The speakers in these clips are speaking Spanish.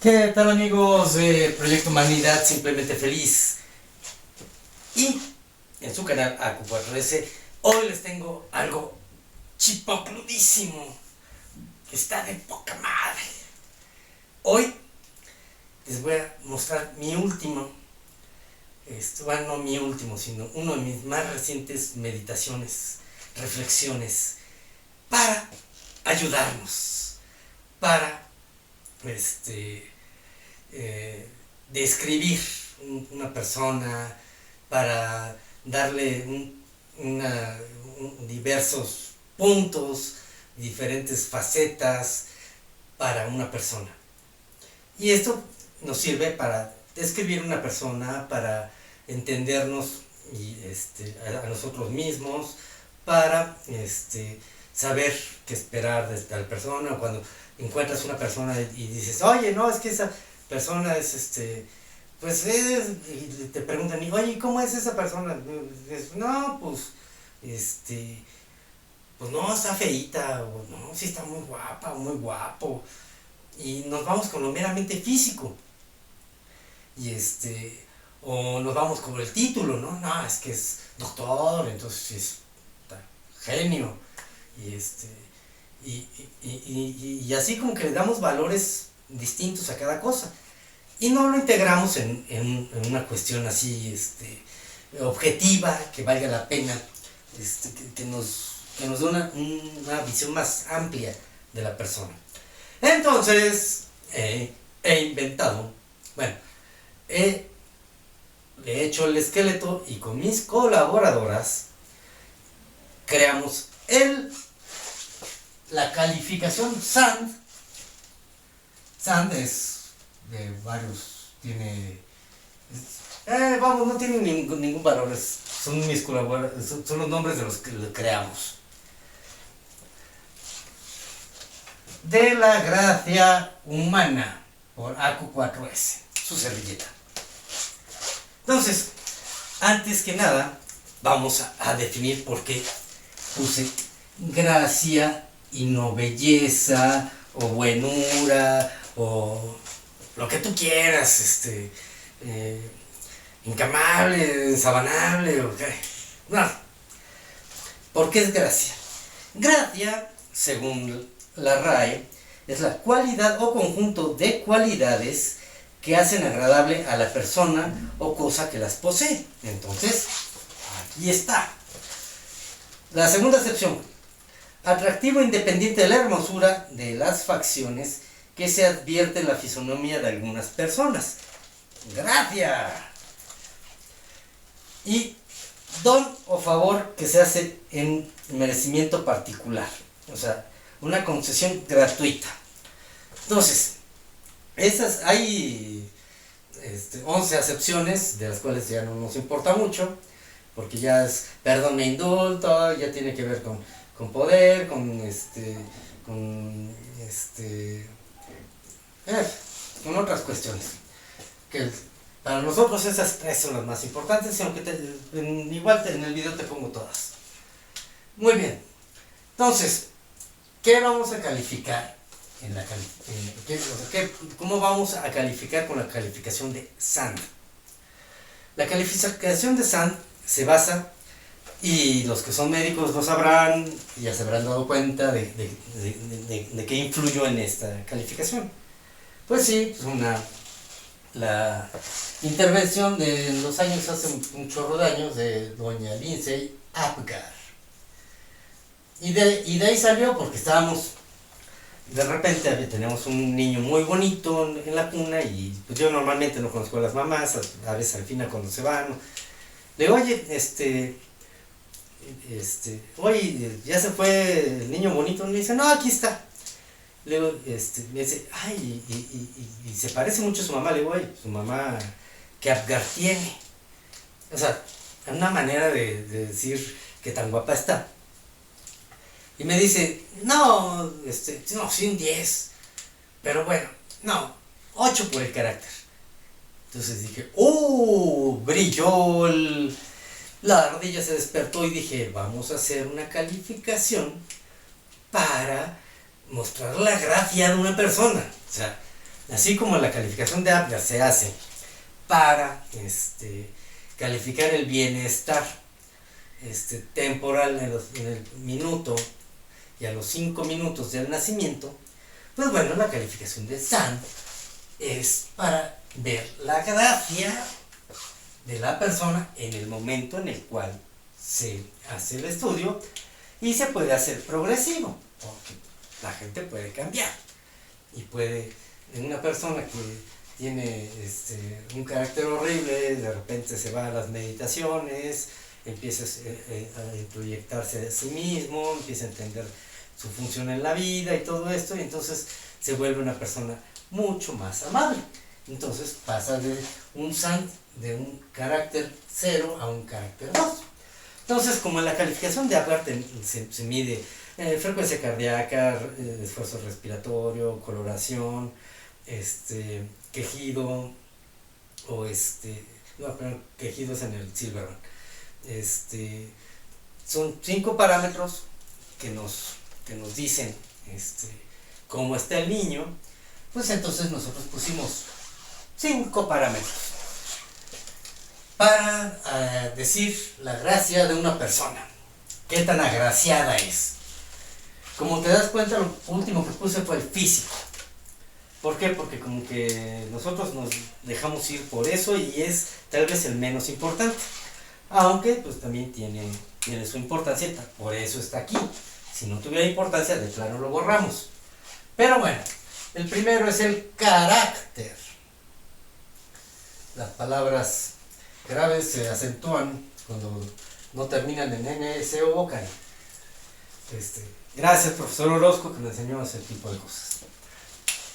¿Qué tal amigos de Proyecto Humanidad Simplemente Feliz? Y en su canal AQ4S, hoy les tengo algo chipapludísimo, que está de poca madre. Hoy les voy a mostrar mi último, bueno, no mi último, sino uno de mis más recientes meditaciones, reflexiones, para ayudarnos, para describir una persona, para darle diversos puntos, diferentes facetas para una persona. Y esto nos sirve para describir una persona, para entendernos a nosotros mismos, para saber qué esperar de tal persona. Cuando encuentras una persona y dices, oye, no, es que esa persona es pues es, y te preguntan, oye, ¿cómo es esa persona? Dices, no, pues no, está feíta, o no, sí está muy guapa, muy guapo. Y nos vamos con lo meramente físico. Y o nos vamos con el título, ¿no? No, es que es doctor, entonces es genio. Y y así como que le damos valores distintos a cada cosa y no lo integramos en una cuestión así objetiva, que valga la pena, que nos dé una visión más amplia de la persona. Entonces he inventado, bueno, he hecho el esqueleto y con mis colaboradoras creamos la calificación SAND. SAND es de varios, vamos, no tiene ningún valor, son mis colaboradores, son los nombres de los que lo creamos. De la gracia humana, por AQ4S, su servilleta. Entonces, antes que nada, vamos a definir por qué puse gracia y no belleza, o buenura, o lo que tú quieras, encamable, ensabanable, no. ¿Por qué es gracia? Gracia, según la RAE, es la cualidad o conjunto de cualidades que hacen agradable a la persona o cosa que las posee. Entonces, aquí está. La segunda acepción: atractivo independiente de la hermosura de las facciones que se advierte en la fisonomía de algunas personas. Gracia. Y don o favor que se hace en merecimiento particular. O sea, una concesión gratuita. Entonces, hay 11 acepciones, de las cuales ya no nos importa mucho, porque ya es perdón me indulto, ya tiene que ver con poder, con otras cuestiones. Que para nosotros esas tres son las más importantes, aunque igual en el video te pongo todas. Muy bien. Entonces, ¿qué vamos a calificar? ¿Cómo vamos a calificar con la calificación de SAND? La calificación de SAND se basa, y los que son médicos lo sabrán, ya se habrán dado cuenta de qué influyó en esta calificación. Pues sí, la intervención de los años, hace un chorro de años, de doña Lindsay Apgar. Y de ahí salió porque de repente tenemos un niño muy bonito en la cuna, y pues yo normalmente no conozco a las mamás, a veces al final cuando se van, ¿no? Le digo, oye, oye, ya se fue el niño bonito. Me dice, no, aquí está. Le digo, me dice, ay, y se parece mucho a su mamá. Le digo, oye, su mamá, ¿qué Apgar tiene? O sea, una manera de decir que tan guapa está. Y me dice, no, no, sí, un 10. Pero bueno, no, 8 por el carácter. Entonces dije, brilló la ardilla, se despertó, y dije, vamos a hacer una calificación para mostrar la gracia de una persona. O sea, Así como la calificación de Apgar se hace para calificar el bienestar temporal en el minuto y a los 5 minutos del nacimiento, pues bueno, la calificación de Sand es para ver la gracia de la persona en el momento en el cual se hace el estudio, y se puede hacer progresivo, porque la gente puede cambiar y puede, en una persona que tiene un carácter horrible, de repente se va a las meditaciones, empieza a proyectarse a sí mismo, empieza a entender su función en la vida y todo esto, y entonces se vuelve una persona mucho más amable. Entonces pasa de un carácter 0 a un carácter 2. Entonces, como en la calificación de Apgar se mide frecuencia cardíaca, esfuerzo respiratorio, coloración, quejido, o no, pero quejido es en el Silverman. Son 5 parámetros que nos dicen cómo está el niño. Pues entonces nosotros pusimos 5 parámetros para decir la gracia de una persona, qué tan agraciada es. Como te das cuenta, lo último que puse fue el físico. ¿Por qué? Porque como que nosotros nos dejamos ir por eso y es tal vez el menos importante, aunque pues también tiene su importancia, por eso está aquí. Si no tuviera importancia, de plano lo borramos. Pero bueno, el primero es el carácter. Las palabras graves se acentúan cuando no terminan en NS o vocal. Gracias, profesor Orozco, que me enseñó ese tipo de cosas.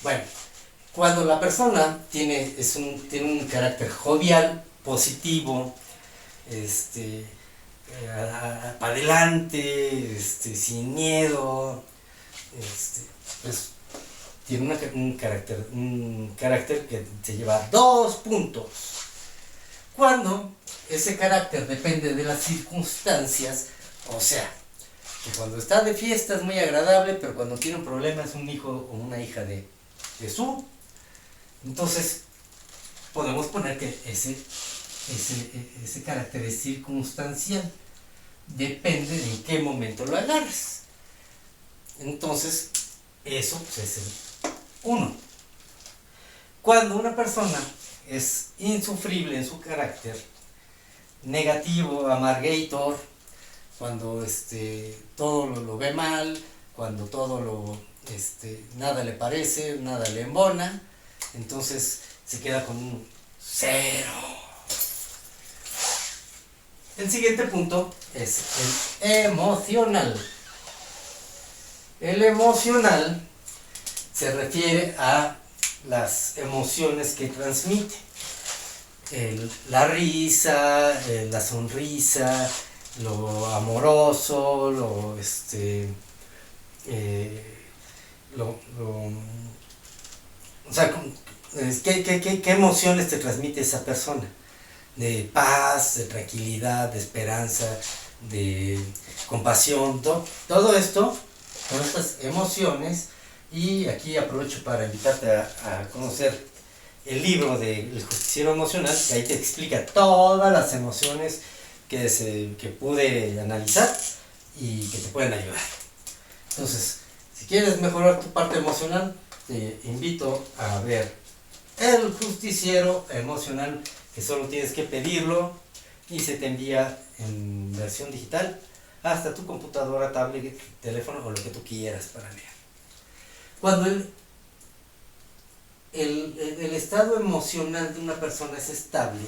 Bueno, cuando la persona tiene un carácter jovial, positivo, para adelante, sin miedo, pues tiene un carácter que se lleva 2 puntos. Cuando ese carácter depende de las circunstancias, o sea, que cuando está de fiesta es muy agradable, pero cuando tiene un problema es un hijo o una hija de su, entonces podemos poner que ese carácter es circunstancial, depende de en qué momento lo agarres. Entonces eso es el 1. Cuando una persona es insufrible en su carácter, negativo, amargator, cuando todo lo ve mal, cuando todo nada le parece, nada le embona, entonces se queda con un 0. El siguiente punto es el emocional. El emocional se refiere a las emociones que transmite. La risa, la sonrisa, lo amoroso, o sea, ¿qué emociones te transmite esa persona? De paz, de tranquilidad, de esperanza, de compasión, todo esto, todas estas emociones. Y aquí aprovecho para invitarte a conocer el libro de El Justiciero Emocional, que ahí te explica todas las emociones que pude analizar y que te pueden ayudar. Entonces, si quieres mejorar tu parte emocional, te invito a ver El Justiciero Emocional, que solo tienes que pedirlo y se te envía en versión digital hasta tu computadora, tablet, teléfono o lo que tú quieras para leer. Cuando el estado emocional de una persona es estable,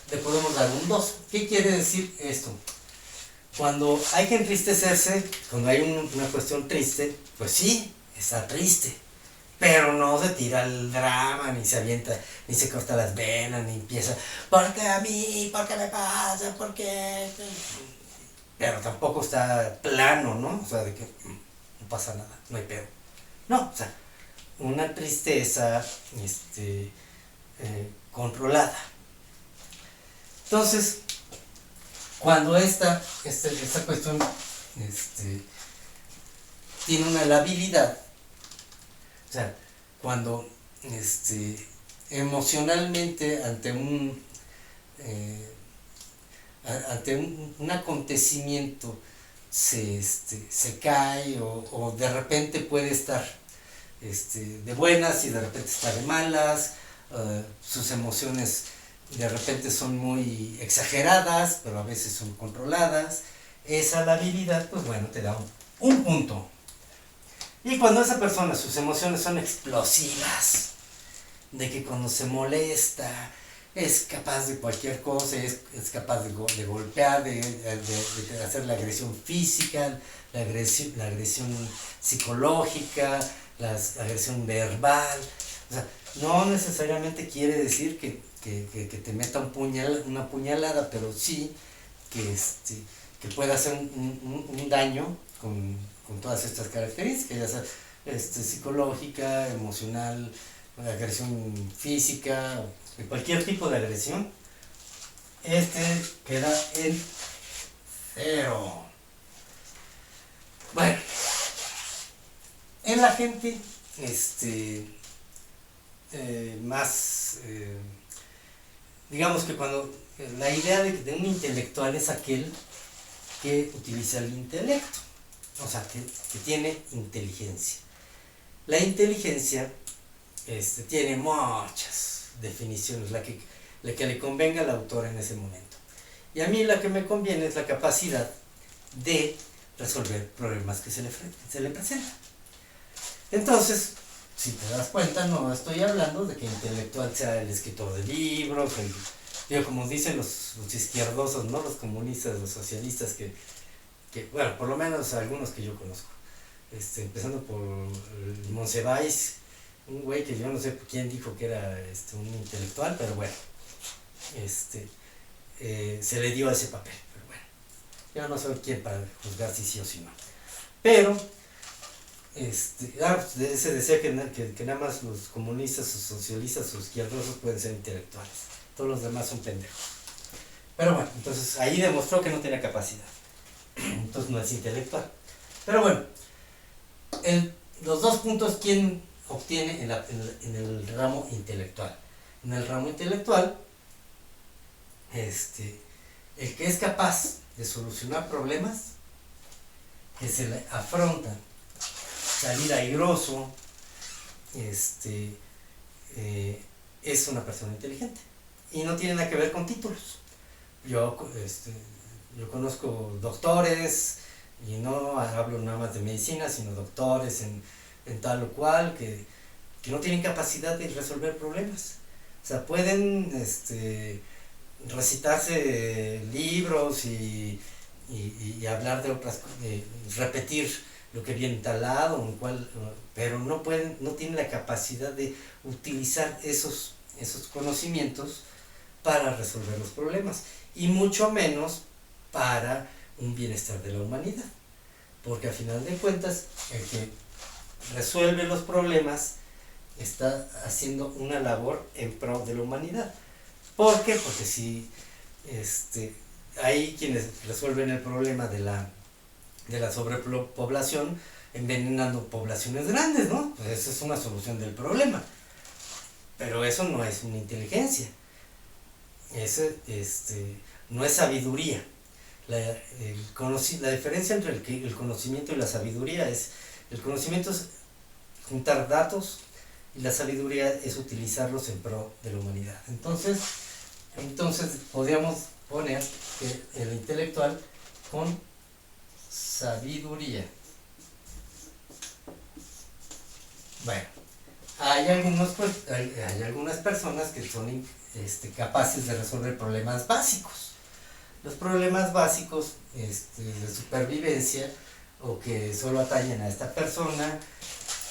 le podemos dar un 2. ¿Qué quiere decir esto? Cuando hay que entristecerse, cuando hay una cuestión triste, pues sí, está triste, pero no se tira el drama, ni se avienta, ni se corta las venas, ni empieza, ¿por qué a mí? ¿Por qué me pasa? ¿Por qué? Pero tampoco está plano, ¿no? O sea, de que no pasa nada, no hay pedo. No, o sea, una tristeza controlada. Entonces, cuando esta cuestión tiene una labilidad, o sea, cuando emocionalmente eh, ante un acontecimiento se cae o de repente puede estar de buenas y de repente está de malas, sus emociones de repente son muy exageradas, pero a veces son controladas. Esa labilidad, pues bueno, te da un punto. Y cuando esa persona, sus emociones son explosivas, de que cuando se molesta es capaz de cualquier cosa, es capaz de golpear, de hacer la agresión física, la agresión psicológica, la agresión verbal. O sea, no necesariamente quiere decir que te meta una puñalada, pero sí que pueda hacer un daño con todas estas características, ya sea psicológica, emocional, agresión física, de cualquier tipo de agresión. Queda en 0. Bueno, en la gente más, digamos que cuando la idea de un intelectual es aquel que utiliza el intelecto, o sea, que tiene inteligencia. La inteligencia tiene muchas definiciones, la que le convenga al autor en ese momento. Y a mí la que me conviene es la capacidad de resolver problemas que se le presentan. Entonces, si te das cuenta, no estoy hablando de que intelectual sea el escritor de libros, como dicen los izquierdosos, ¿no? Los comunistas, los socialistas, que, bueno, por lo menos algunos que yo conozco, empezando por Monsiváis, un güey que yo no sé quién dijo que era un intelectual, pero bueno, se le dio ese papel, pero bueno, yo no soy quien para juzgar si sí o si no. Pero se decía que nada más los comunistas, o socialistas, o izquierdosos pueden ser intelectuales, todos los demás son pendejos. Pero bueno, entonces ahí demostró que no tenía capacidad, entonces no es intelectual. Pero bueno, los dos puntos, ¿quién obtiene en el ramo intelectual? En el ramo intelectual, el que es capaz de solucionar problemas que se le afrontan, salir airoso, es una persona inteligente y no tiene nada que ver con títulos. Yo conozco doctores, y no hablo nada más de medicina, sino doctores en tal o cual, que no tienen capacidad de resolver problemas. O sea, pueden recitarse libros y hablar de otras cosas, repetir lo que viene en tal lado, pero no tienen la capacidad de utilizar esos conocimientos para resolver los problemas, y mucho menos para un bienestar de la humanidad, porque al final de cuentas el que resuelve los problemas está haciendo una labor en pro de la humanidad. ¿Por qué? Porque si hay quienes resuelven el problema de la sobrepoblación envenenando poblaciones grandes, ¿no? Pues esa es una solución del problema, pero eso no es una inteligencia, eso no es sabiduría. La diferencia entre el conocimiento y la sabiduría es: el conocimiento es juntar datos y la sabiduría es utilizarlos en pro de la humanidad. Entonces podríamos poner que el intelectual con sabiduría. Bueno, hay algunas personas que son capaces de resolver problemas básicos. Los problemas básicos de supervivencia, o que solo atañen a esta persona,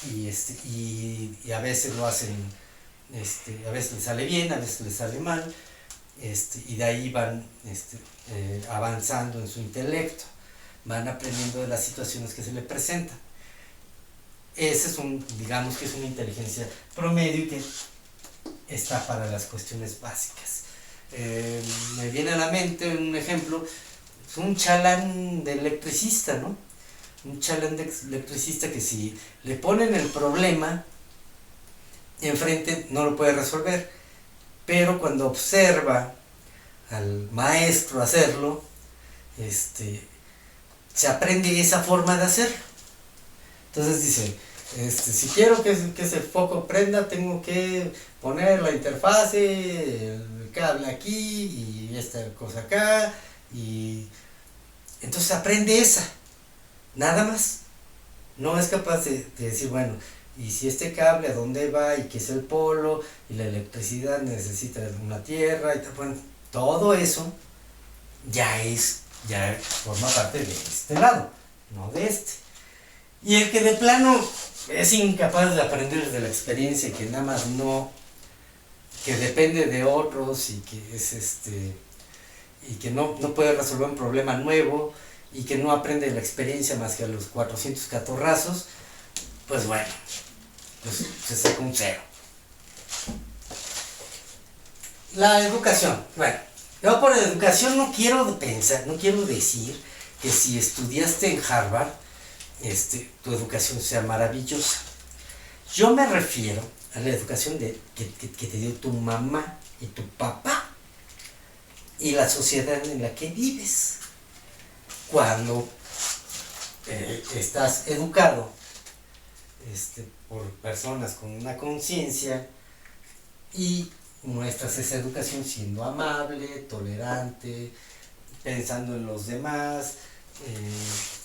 y a veces lo hacen, a veces les sale bien, a veces les sale mal, y de ahí van avanzando en su intelecto, van aprendiendo de las situaciones que se les presentan. Ese digamos que es una inteligencia promedio y que está para las cuestiones básicas. Me viene a la mente un ejemplo: es un chalán de electricista, ¿no? Un chalán de electricista que si le ponen el problema enfrente no lo puede resolver, pero cuando observa al maestro hacerlo, se aprende esa forma de hacerlo. Entonces dice, si quiero que ese foco prenda, tengo que poner la interfase, el cable aquí y esta cosa acá, y entonces aprende esa, nada más. No es capaz de decir, bueno, y si este cable a dónde va, y qué es el polo, y la electricidad necesita una tierra, y bueno, todo eso ya forma parte de este lado, no de este. Y el que de plano es incapaz de aprender de la experiencia, que nada más no, que depende de otros, y que es y que no puede resolver un problema nuevo, y que no aprende la experiencia más que a los 400 catorrazos, pues bueno, pues se saca un 0. La educación, bueno, yo por educación no quiero decir que si estudiaste en Harvard, tu educación sea maravillosa. Yo me refiero a la educación que te dio tu mamá y tu papá, y la sociedad en la que vives. Cuando estás educado por personas con una conciencia, y muestras esa educación siendo amable, tolerante, pensando en los demás,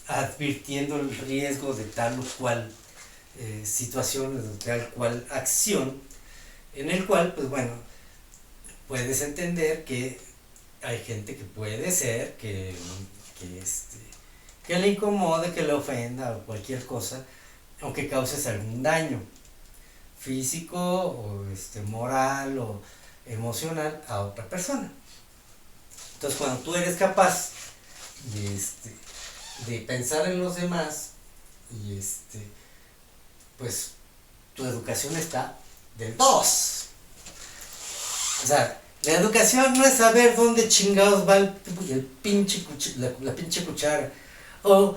advirtiendo el riesgo de tal o cual situación, de tal cual acción, en el cual, pues bueno, puedes entender que hay gente que puede ser que le incomode, que le ofenda o cualquier cosa, aunque causes algún daño físico o moral o emocional a otra persona. Entonces, cuando tú eres capaz de pensar en los demás, y pues tu educación está del 2. O sea, la educación no es saber dónde chingados va la pinche cuchara, o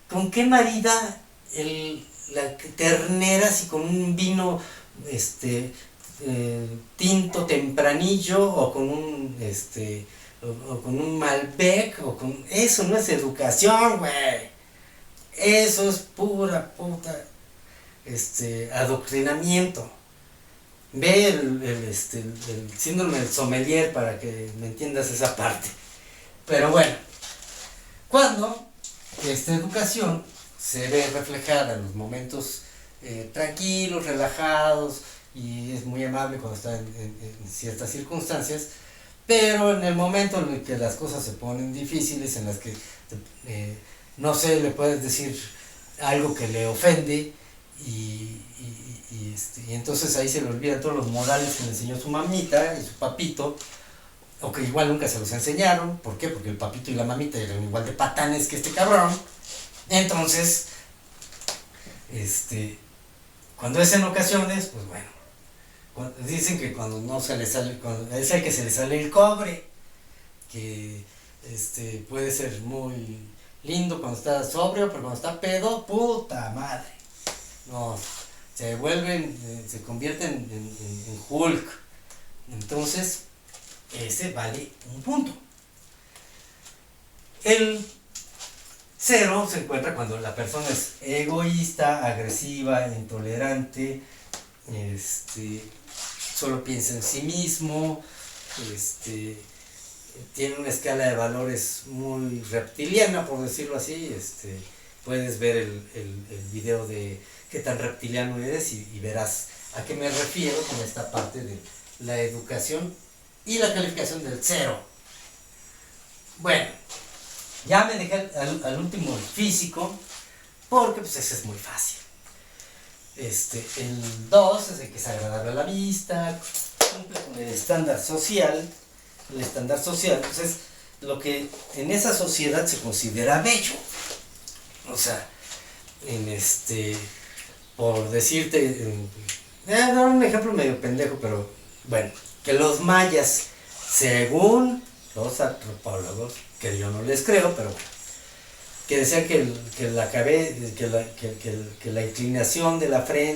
con qué marida la ternera, si con un vino tinto tempranillo, o con un o con un Malbec, o con eso. No es educación, güey. Eso es pura puta adoctrinamiento. Ve el síndrome del sommelier para que me entiendas esa parte. Pero bueno, cuando esta educación se ve reflejada en los momentos tranquilos, relajados, y es muy amable cuando está en ciertas circunstancias, pero en el momento en el que las cosas se ponen difíciles, en las que no sé, le puedes decir algo que le ofende, y entonces ahí se le olvidan todos los modales que le enseñó su mamita y su papito, o que igual nunca se los enseñaron. ¿Por qué? Porque el papito y la mamita eran igual de patanes que este cabrón. Entonces, cuando es en ocasiones, pues bueno, dicen que cuando no se le sale, cuando es el que se le sale el cobre, que puede ser muy lindo cuando está sobrio, pero cuando está pedo, puta madre, no, se convierten en Hulk. Entonces, ese vale un punto. El 0 se encuentra cuando la persona es egoísta, agresiva, intolerante, solo piensa en sí mismo, tiene una escala de valores muy reptiliana, por decirlo así. Puedes ver el video de qué tan reptiliano eres, y verás a qué me refiero con esta parte de la educación y la calificación del 0. Bueno, ya me dejé al último, el físico, porque pues ese es muy fácil. El 2 es el que es agradable a la vista, cumple con el estándar social. El estándar social, pues, es lo que en esa sociedad se considera bello. O sea, por decirte, dar un ejemplo medio pendejo, pero bueno, que los mayas, según los antropólogos, que yo no les creo, pero que decían que la inclinación de la frente